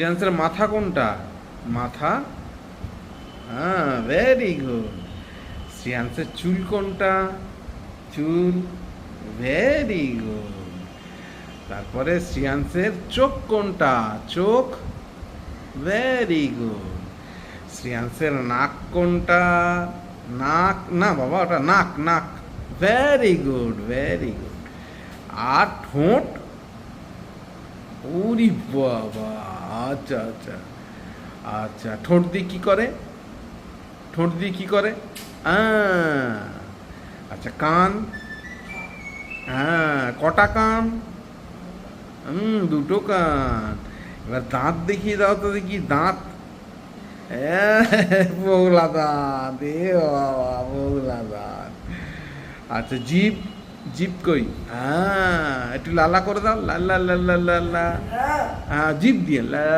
শ্রেয়াংসের মাথা কোনটা? মাথা, হ্যাঁ, ভেরি গুড। শ্রেয়াংসের চুল কোনটা? চুল, ভেরি গুড। তারপরে শ্রেয়াংসের চোখ কোনটা? চোখ, ভেরি গুড। শ্রেয়াংসের নাক কোনটা? নাক না বাবা, ওটা নাক, নাক, ভেরি গুড, ভেরি গুড। আর ঠোঁট? ওরে বাবা, আচ্ছা আচ্ছা আচ্ছা, ঠোঁট দিয়ে কি করে? ঠোঁট দিয়ে কি করে? আচ্ছা, কান? হ্যাঁ, কটা কান? দুটো কান। এবার দাঁত দেখিয়ে দাও তো দেখি, দাঁত। বগলা দাঁত, এ বাবা, বগলা দাঁত। আচ্ছা, জিভ? জিভ কই? হ্যাঁ, একটু লালা করে দাও, লাল্লা লাল্লা লাল্লা। হ্যাঁ, জিভ দিয়ে লা